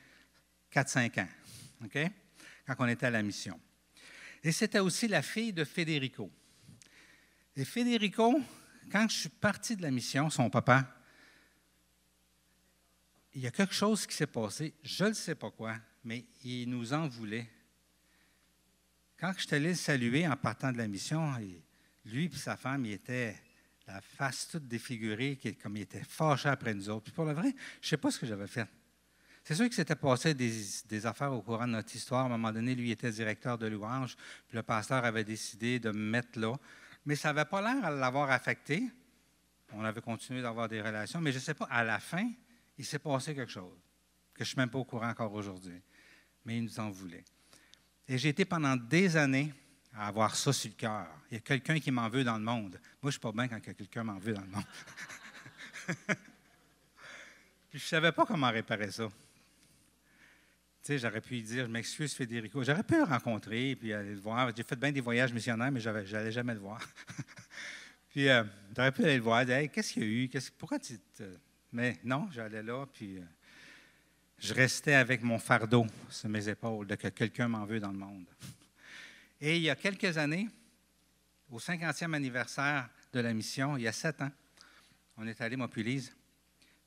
4-5 ans, okay? Quand on était à la mission. Et c'était aussi la fille de Federico. Et Federico, quand je suis parti de la mission, son papa, il y a quelque chose qui s'est passé, je ne sais pas quoi, mais il nous en voulait. Quand je suis allé le saluer en partant de la mission, lui et sa femme, il était la face toute défigurée, comme il était fâché après nous autres. Puis pour le vrai, je ne sais pas ce que j'avais fait. C'est sûr que s'était passé des affaires au courant de notre histoire. À un moment donné, lui il était directeur de louange, puis le pasteur avait décidé de me mettre là. Mais ça n'avait pas l'air à l'avoir affecté. On avait continué d'avoir des relations, mais je ne sais pas, à la fin, il s'est passé quelque chose que je ne suis même pas au courant encore aujourd'hui. Mais il nous en voulait. Et j'ai été pendant des années à avoir ça sur le cœur. Il y a quelqu'un qui m'en veut dans le monde. Moi, je ne suis pas bien quand quelqu'un m'en veut dans le monde. Puis je ne savais pas comment réparer ça. Tu sais, j'aurais pu lui dire, je m'excuse, Federico. J'aurais pu le rencontrer puis aller le voir. J'ai fait bien des voyages missionnaires, mais je n'allais jamais le voir. Puis j'aurais pu aller le voir, dire, hey, qu'est-ce qu'il y a eu? Pourquoi tu te... Mais non, j'allais là, puis je restais avec mon fardeau sur mes épaules de que quelqu'un m'en veut dans le monde. Et il y a quelques années, au 50e anniversaire de la mission, il y a 7 ans, on est allé, moi puis Lise.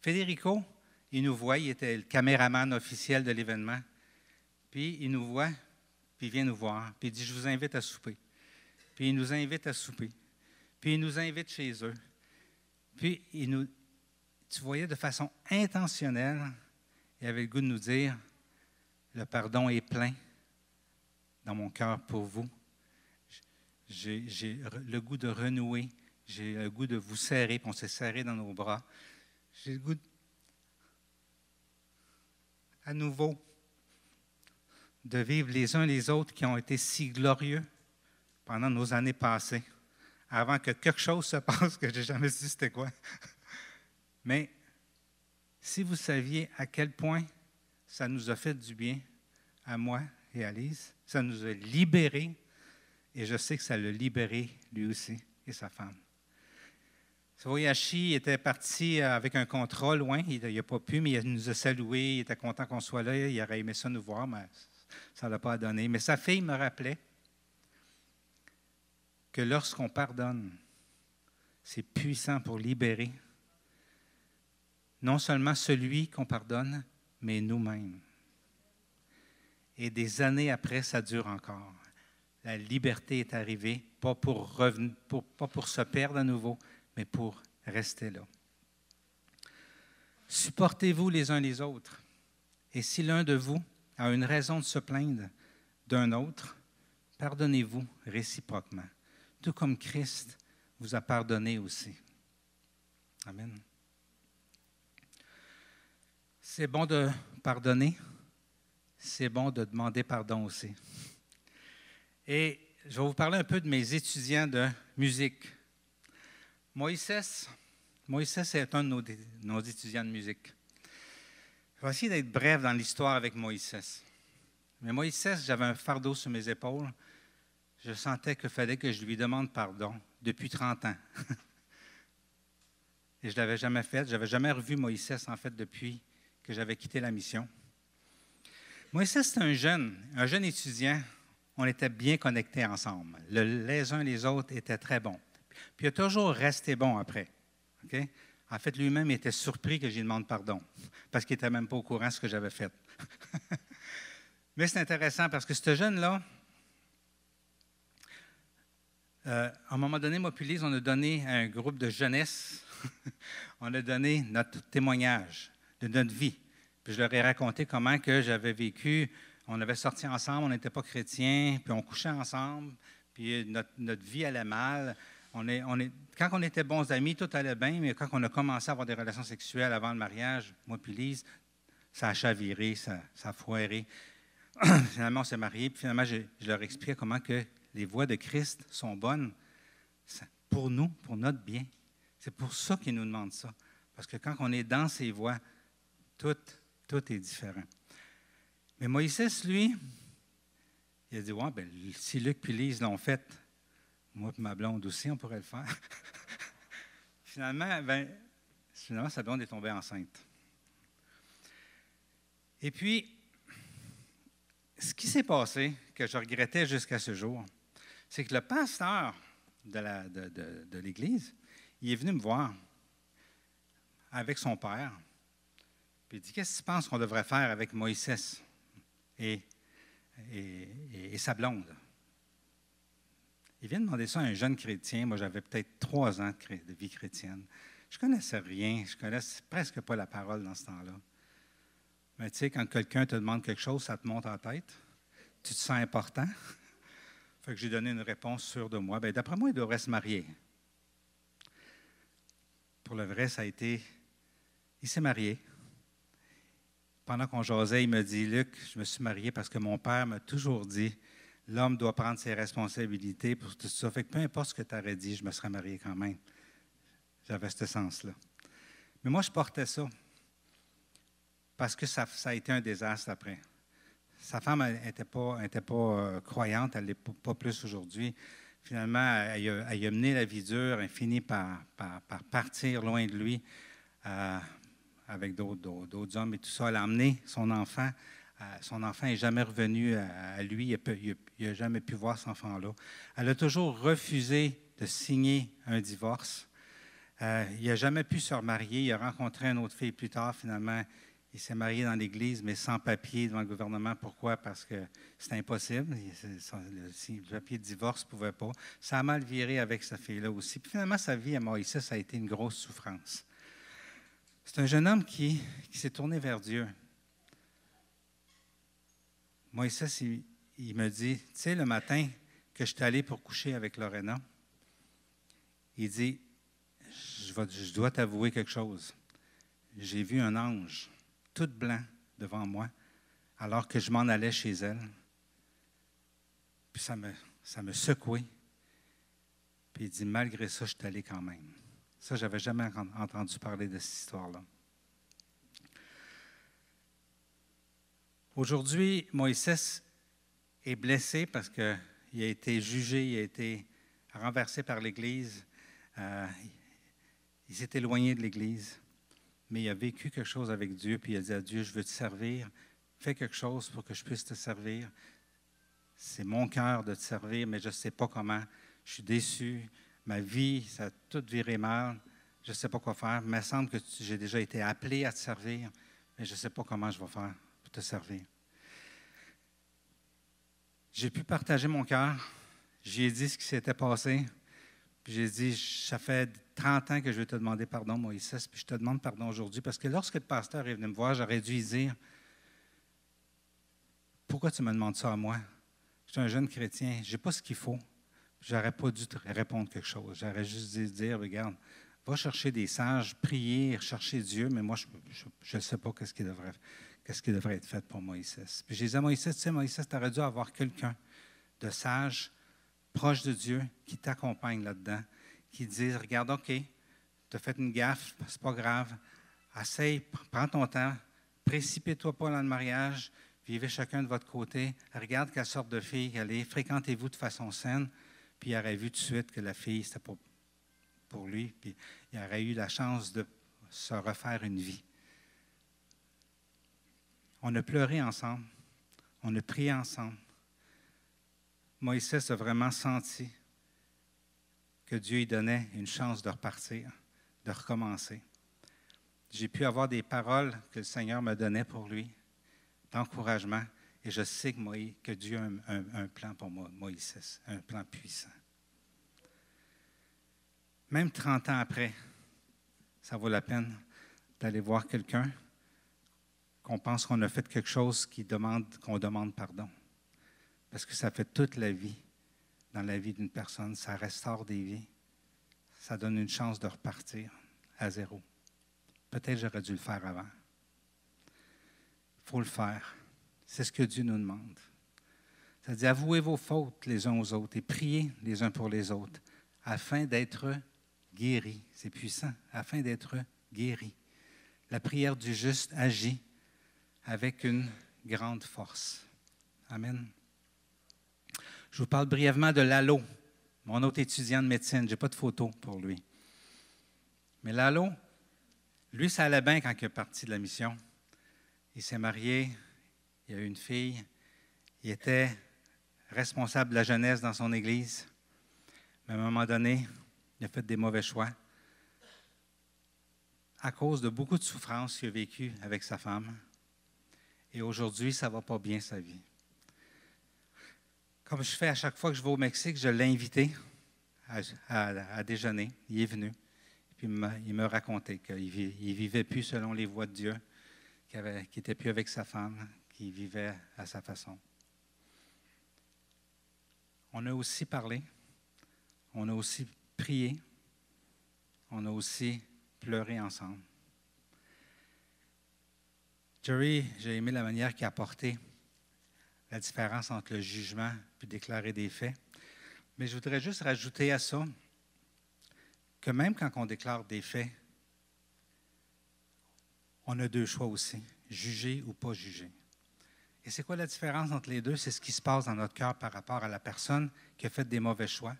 Federico, il nous voit, il était le caméraman officiel de l'événement. Puis il nous voit, puis il vient nous voir, puis il dit, je vous invite à souper. Puis il nous invite à souper. Puis il nous invite chez eux. Puis tu voyais de façon intentionnelle, il avait le goût de nous dire, le pardon est plein dans mon cœur pour vous. J'ai le goût de renouer, j'ai le goût de vous serrer, puis on s'est serré dans nos bras. J'ai le goût à nouveau de vivre les uns les autres qui ont été si glorieux pendant nos années passées, avant que quelque chose se passe que je n'ai jamais su c'était quoi. Mais si vous saviez à quel point ça nous a fait du bien, à moi et à Lise, ça nous a libérés, et je sais que ça l'a libéré lui aussi et sa femme. Soyashi était parti avec un contrat loin, il n'a pas pu, mais il nous a salués, il était content qu'on soit là, il aurait aimé ça nous voir, mais ça ne l'a pas donné. Mais sa fille me rappelait que lorsqu'on pardonne, c'est puissant pour libérer non seulement celui qu'on pardonne, mais nous-mêmes. Et des années après, ça dure encore. La liberté est arrivée, pas pour se perdre à nouveau, mais pour rester là. Supportez-vous les uns les autres. Et si l'un de vous a une raison de se plaindre d'un autre, pardonnez-vous réciproquement, tout comme Christ vous a pardonné aussi. Amen. C'est bon de pardonner, c'est bon de demander pardon aussi. Et je vais vous parler un peu de mes étudiants de musique. Moïse est un de nos étudiants de musique. Je vais essayer d'être bref dans l'histoire avec Moïse. Mais Moïse, j'avais un fardeau sur mes épaules. Je sentais qu'il fallait que je lui demande pardon depuis 30 ans. Et je ne l'avais jamais fait. Je n'avais jamais revu Moïse, en fait, depuis que j'avais quitté la mission. Moïse, c'est un jeune étudiant on était bien connectés ensemble. Les uns les autres étaient très bons. Puis il a toujours resté bon après. OK? En fait, lui-même était surpris que j'y demande pardon, parce qu'il n'était même pas au courant de ce que j'avais fait. Mais c'est intéressant parce que ce jeune-là, à un moment donné, moi puis Lise, on a donné à un groupe de jeunesse, on a donné notre témoignage de notre vie. Puis je leur ai raconté comment que j'avais vécu. On avait sorti ensemble, on n'était pas chrétiens, puis on couchait ensemble, puis notre vie allait mal. Quand on était bons amis, tout allait bien, mais quand on a commencé à avoir des relations sexuelles avant le mariage, moi puis Lise, ça a chaviré, ça a foiré. Finalement, on s'est mariés, puis finalement, je leur expliquais comment que les voies de Christ sont bonnes pour nous, pour notre bien. C'est pour ça qu'il nous demande ça. Parce que quand on est dans ses voies, tout est différent. Mais Moïse, lui, il a dit, ouais, ben, si Luc et Lise l'ont fait, moi et ma blonde aussi, on pourrait le faire. Finalement, sa blonde est tombée enceinte. Et puis, ce qui s'est passé, que je regrettais jusqu'à ce jour, c'est que le pasteur de l'Église, il est venu me voir avec son père, puis il dit, qu'est-ce que tu penses qu'on devrait faire avec Moïse et sa blonde? Il vient demander ça à un jeune chrétien. Moi, j'avais peut-être 3 ans de vie chrétienne. Je ne connaissais rien, je ne connaissais presque pas la parole dans ce temps-là. Mais tu sais, quand quelqu'un te demande quelque chose, ça te monte en tête. Tu te sens important. Fait que j'ai donné une réponse sûre de moi. Bien, d'après moi, il devrait se marier. Pour le vrai, ça a été... Il s'est marié. Pendant qu'on jasait, il me dit, Luc, je me suis marié parce que mon père m'a toujours dit, l'homme doit prendre ses responsabilités pour tout ça. Fait que peu importe ce que tu aurais dit, je me serais marié quand même. J'avais ce sens-là. Mais moi, je portais ça parce que ça a été un désastre après. Sa femme n'était pas croyante, elle n'est pas plus aujourd'hui. Finalement, elle a mené la vie dure, elle finit par partir loin de lui avec d'autres hommes et tout ça. Elle a emmené son enfant. Son enfant n'est jamais revenu à lui. Il n'a jamais pu voir cet enfant-là. Elle a toujours refusé de signer un divorce. Il n'a jamais pu se remarier. Il a rencontré une autre fille plus tard, finalement. Il s'est marié dans l'Église, mais sans papier devant le gouvernement. Pourquoi? Parce que c'est impossible. Le papier de divorce ne pouvait pas. Ça a mal viré avec cette fille-là aussi. Puis finalement, sa vie à Moïse, ça a été une grosse souffrance. C'est un jeune homme qui s'est tourné vers Dieu. Moïse, il me dit, tu sais, le matin que je suis allé pour coucher avec Lorena, il dit, je dois t'avouer quelque chose. J'ai vu un ange tout blanc devant moi, alors que je m'en allais chez elle. Puis ça me secouait. Puis il dit, malgré ça, je suis allé quand même. Ça, je n'avais jamais entendu parler de cette histoire-là. Aujourd'hui, Moïse est blessé parce qu'il a été jugé, il a été renversé par l'Église. Il s'est éloigné de l'Église. Mais il a vécu quelque chose avec Dieu, puis il a dit à Dieu, je veux te servir, fais quelque chose pour que je puisse te servir. C'est mon cœur de te servir, mais je ne sais pas comment. Je suis déçu, ma vie, ça a tout viré mal, je ne sais pas quoi faire. Il me semble que j'ai déjà été appelé à te servir, mais je ne sais pas comment je vais faire pour te servir. J'ai pu partager mon cœur, j'ai dit ce qui s'était passé, puis j'ai dit, ça fait 30 ans que je vais te demander pardon, Moïse, puis je te demande pardon aujourd'hui, parce que lorsque le pasteur est venu me voir, j'aurais dû lui dire, pourquoi tu me demandes ça à moi? Je suis un jeune chrétien, je n'ai pas ce qu'il faut. J'aurais pas dû te répondre quelque chose. J'aurais juste dû dire, regarde, va chercher des sages, prier, chercher Dieu, mais moi, je ne sais pas qu'est-ce qui devrait être fait pour Moïse. Puis j'ai dit à Moïse, tu sais, Moïse, tu aurais dû avoir quelqu'un de sage, proche de Dieu, qui t'accompagne là-dedans, qui dit, regarde, OK, tu as fait une gaffe, c'est pas grave, essaye, prends ton temps, précipite-toi pas dans le mariage, vivez chacun de votre côté, regarde quelle sorte de fille elle est, fréquentez-vous de façon saine, puis il aurait vu tout de suite que la fille, c'était pas pour lui, puis il aurait eu la chance de se refaire une vie. On a pleuré ensemble, on a prié ensemble, Moïse a vraiment senti que Dieu lui donnait une chance de repartir, de recommencer. J'ai pu avoir des paroles que le Seigneur me donnait pour lui, d'encouragement, et je sais que Dieu a un plan pour moi, Moïse, un plan puissant. Même 30 ans après, ça vaut la peine d'aller voir quelqu'un qu'on pense qu'on a fait quelque chose qu'on demande pardon. Parce que ça fait toute la vie dans la vie d'une personne. Ça restaure des vies. Ça donne une chance de repartir à zéro. Peut-être j'aurais dû le faire avant. Il faut le faire. C'est ce que Dieu nous demande. Ça dit, avouez vos fautes les uns aux autres et priez les uns pour les autres afin d'être guéris. C'est puissant. Afin d'être guéris. La prière du juste agit avec une grande force. Amen. Je vous parle brièvement de Lalo, mon autre étudiant de médecine. Je n'ai pas de photo pour lui. Mais Lalo, lui, ça allait bien quand il est parti de la mission. Il s'est marié, il a eu une fille, il était responsable de la jeunesse dans son église. Mais à un moment donné, il a fait des mauvais choix à cause de beaucoup de souffrances qu'il a vécues avec sa femme. Et aujourd'hui, ça ne va pas bien sa vie. Comme je fais à chaque fois que je vais au Mexique, je l'ai invité à déjeuner. Il est venu. Puis il me racontait qu'il ne vivait plus selon les voies de Dieu, qu'il n'était plus avec sa femme, qu'il vivait à sa façon. On a aussi parlé, on a aussi prié, on a aussi pleuré ensemble. Jerry, j'ai aimé la manière qu'il a apporté la différence entre le jugement et déclarer des faits. Mais je voudrais juste rajouter à ça que même quand on déclare des faits, on a deux choix aussi, juger ou pas juger. Et c'est quoi la différence entre les deux? C'est ce qui se passe dans notre cœur par rapport à la personne qui a fait des mauvais choix.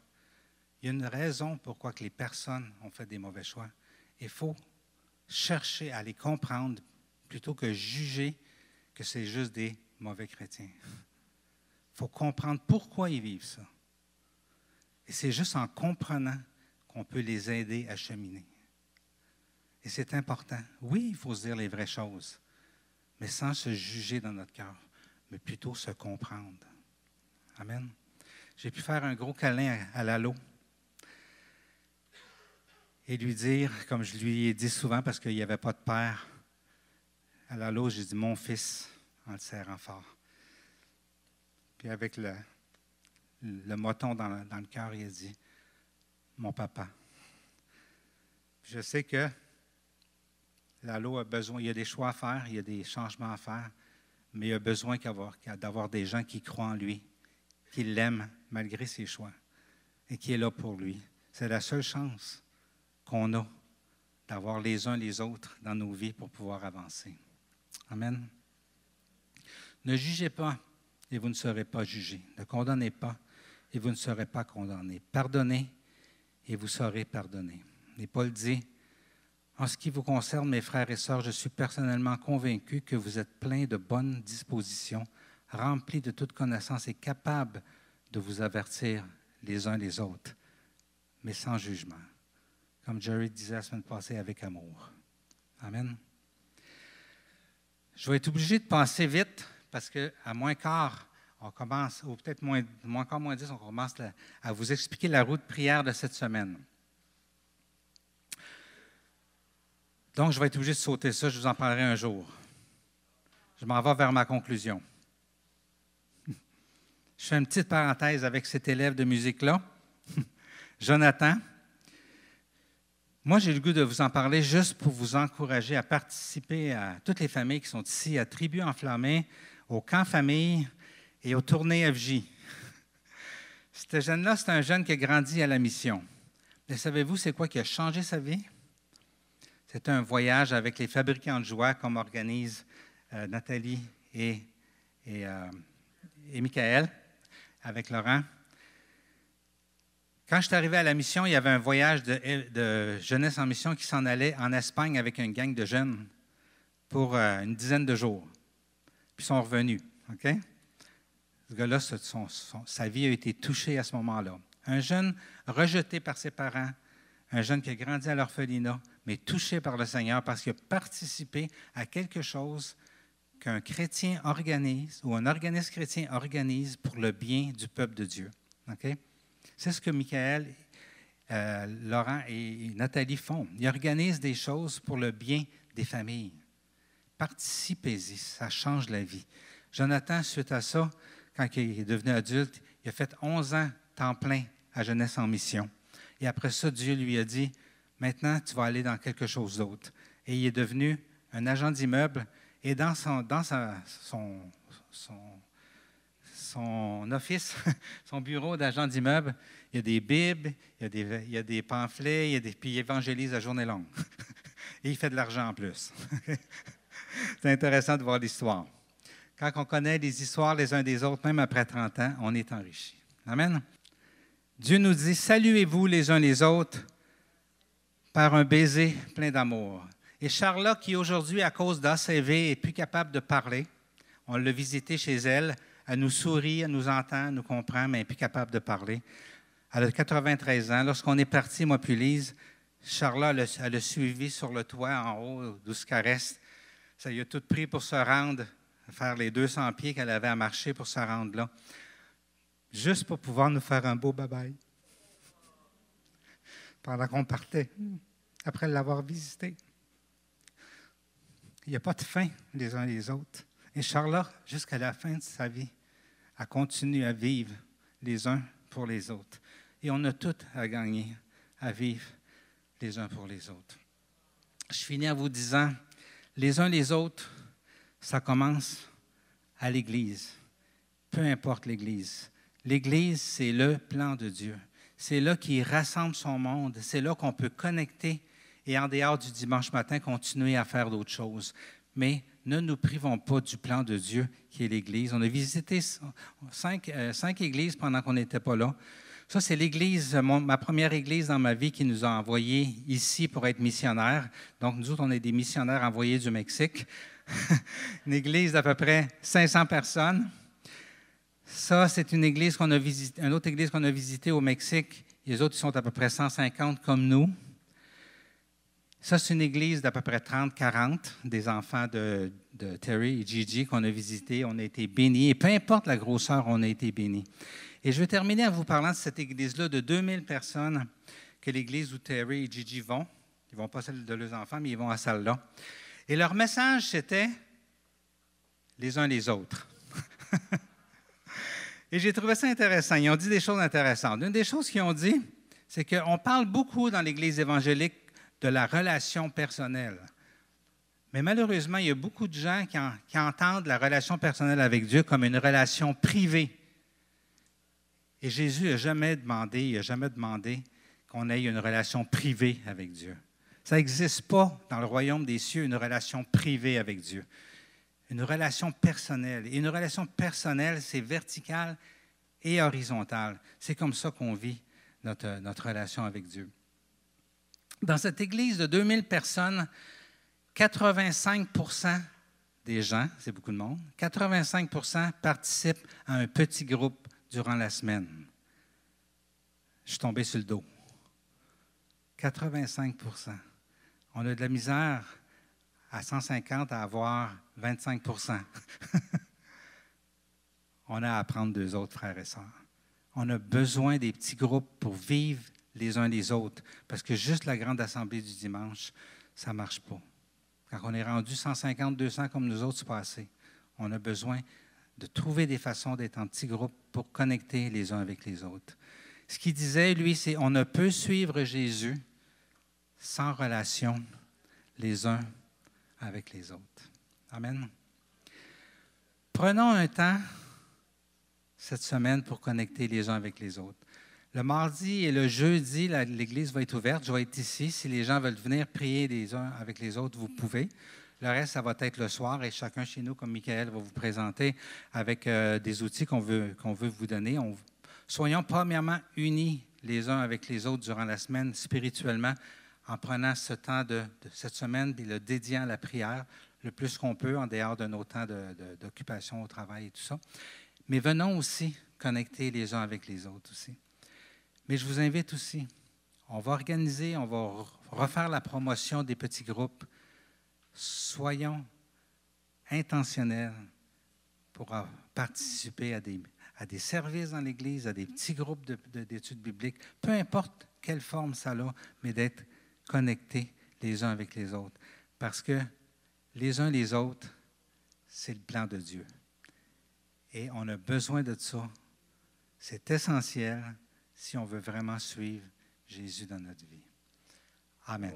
Il y a une raison pourquoi que les personnes ont fait des mauvais choix. Il faut chercher à les comprendre plutôt que juger que c'est juste des mauvais chrétiens. Il faut comprendre pourquoi ils vivent ça. Et c'est juste en comprenant qu'on peut les aider à cheminer. Et c'est important. Oui, il faut se dire les vraies choses, mais sans se juger dans notre cœur, mais plutôt se comprendre. Amen. J'ai pu faire un gros câlin à Lalo et lui dire, comme je lui ai dit souvent parce qu'il n'y avait pas de père, à Lalo, j'ai dit « mon fils » en le serrant fort. Puis avec le moton dans le cœur, il a dit « mon papa ». Je sais que Lalo a besoin, il y a des choix à faire, il y a des changements à faire, mais il a besoin d'avoir des gens qui croient en lui, qui l'aiment malgré ses choix et qui est là pour lui. C'est la seule chance qu'on a d'avoir les uns les autres dans nos vies pour pouvoir avancer. Amen. Ne jugez pas et vous ne serez pas jugés. Ne condamnez pas et vous ne serez pas condamnés. Pardonnez et vous serez pardonnés. Et Paul dit, « En ce qui vous concerne, mes frères et sœurs, je suis personnellement convaincu que vous êtes pleins de bonnes dispositions, remplis de toute connaissance et capables de vous avertir les uns les autres, mais sans jugement. » Comme Jerry disait la semaine passée, avec amour. Amen. Je vais être obligé de passer vite parce qu'à moins quart, on commence, ou peut-être moins 10, on commence à vous expliquer la route de prière de cette semaine. Donc, je vais être obligé de sauter ça, je vous en parlerai un jour. Je m'en vais vers ma conclusion. Je fais une petite parenthèse avec cet élève de musique-là, Jonathan. Moi, j'ai le goût de vous en parler juste pour vous encourager à participer à toutes les familles qui sont ici, à Tribu Enflammée, au camp famille et aux tournées FJ. Ce jeune-là, c'est un jeune qui a grandi à la mission. Mais savez-vous, c'est quoi qui a changé sa vie? C'est un voyage avec les fabricants de joie, comme organisent Nathalie et Michael, avec Laurent. Quand je suis arrivé à la mission, il y avait un voyage de jeunesse en mission qui s'en allait en Espagne avec une gang de jeunes pour une dizaine de jours. Puis ils sont revenus. OK? Ce gars-là, sa vie a été touchée à ce moment-là. Un jeune rejeté par ses parents, un jeune qui a grandi à l'orphelinat, mais touché par le Seigneur parce qu'il a participé à quelque chose qu'un chrétien organise ou un organisme chrétien organise pour le bien du peuple de Dieu. Okay? C'est ce que Michael, Laurent et Nathalie font. Ils organisent des choses pour le bien des familles. Participez-y, ça change la vie. Jonathan, suite à ça, quand il est devenu adulte, il a fait 11 ans temps plein à Jeunesse en mission. Et après ça, Dieu lui a dit, maintenant, tu vas aller dans quelque chose d'autre. Et il est devenu un agent d'immeuble. Et dans son office, son bureau d'agent d'immeuble, il y a des bibles, il y a des pamphlets, puis il évangélise à journée longue. Et il fait de l'argent en plus. C'est intéressant de voir l'histoire. Quand on connaît les histoires les uns des autres, même après 30 ans, on est enrichi. Amen. Dieu nous dit, saluez-vous les uns les autres par un baiser plein d'amour. Et Charlotte, qui aujourd'hui, à cause d'ACV, est plus capable de parler, on l'a visitée chez elle, elle nous sourit, elle nous entend, elle nous comprend, mais elle n'est plus capable de parler. Elle a 93 ans. Lorsqu'on est parti, moi puis Lise, Charlotte, elle a suivi sur le toit en haut, d'où ce qu'elle reste. Ça lui a tout pris pour se rendre, faire les 200 pieds qu'elle avait à marcher pour se rendre là, juste pour pouvoir nous faire un beau bye-bye. Pendant qu'on partait, après l'avoir visité. Il n'y a pas de fin les uns les autres. Et Charlotte, jusqu'à la fin de sa vie, a continué à vivre les uns pour les autres. Et on a tout à gagner à vivre les uns pour les autres. Je finis en vous disant, les uns les autres, ça commence à l'Église. Peu importe l'Église. L'Église, c'est le plan de Dieu. C'est là qu'il rassemble son monde. C'est là qu'on peut connecter et en dehors du dimanche matin, continuer à faire d'autres choses. Mais ne nous privons pas du plan de Dieu qui est l'Église. On a visité 5 églises pendant qu'on n'était pas là. Ça, c'est l'église, ma première église dans ma vie qui nous a envoyés ici pour être missionnaires. Donc, nous autres, on est des missionnaires envoyés du Mexique. Une église d'à peu près 500 personnes. Ça, c'est une église qu'on a visitée, une autre église qu'on a visitée au Mexique. Les autres, ils sont à peu près 150 comme nous. Ça, c'est une église d'à peu près 30-40 des enfants de Terry et Gigi qu'on a visités. On a été bénis. Et peu importe la grosseur, on a été bénis. Et je vais terminer en vous parlant de cette église-là de 2000 personnes que l'église où Terry et Gigi vont. Ils ne vont pas celle de leurs enfants, mais ils vont à celle-là. Et leur message, c'était les uns les autres. Et j'ai trouvé ça intéressant. Ils ont dit des choses intéressantes. Une des choses qu'ils ont dit, c'est qu'on parle beaucoup dans l'Église évangélique de la relation personnelle. Mais malheureusement, il y a beaucoup de gens qui entendent la relation personnelle avec Dieu comme une relation privée. Et Jésus n'a jamais demandé qu'on ait une relation privée avec Dieu. Ça n'existe pas dans le royaume des cieux, une relation privée avec Dieu. Une relation personnelle. Et une relation personnelle, c'est vertical et horizontal. C'est comme ça qu'on vit notre relation avec Dieu. Dans cette église de 2000 personnes, 85 % des gens, c'est beaucoup de monde, 85 % participent à un petit groupe durant la semaine. Je suis tombé sur le dos. 85 %. On a de la misère à 150 à avoir 25 %. On a à apprendre d'eux autres, frères et sœurs. On a besoin des petits groupes pour vivre les uns les autres, parce que juste la grande assemblée du dimanche, ça ne marche pas. Quand on est rendu 150, 200 comme nous autres, c'est pas assez. On a besoin de trouver des façons d'être en petits groupes pour connecter les uns avec les autres. Ce qu'il disait, lui, c'est on ne peut suivre Jésus sans relation les uns avec les autres. Amen. Prenons un temps cette semaine pour connecter les uns avec les autres. Le mardi et le jeudi, l'église va être ouverte. Je vais être ici. Si les gens veulent venir prier les uns avec les autres, vous pouvez. Le reste, ça va être le soir et chacun chez nous, comme Michael va vous présenter, avec des outils qu'on veut vous donner. Soyons premièrement unis les uns avec les autres durant la semaine spirituellement en prenant ce temps de cette semaine et le dédiant à la prière le plus qu'on peut en dehors de nos temps d'occupation au travail et tout ça. Mais venons aussi connecter les uns avec les autres aussi. Mais je vous invite aussi, on va organiser, on va refaire la promotion des petits groupes. Soyons intentionnels pour participer à des services dans l'Église, à des petits groupes d'études bibliques, peu importe quelle forme ça a, mais d'être connectés les uns avec les autres. Parce que les uns les autres, c'est le plan de Dieu. Et on a besoin de ça. C'est essentiel si on veut vraiment suivre Jésus dans notre vie. Amen.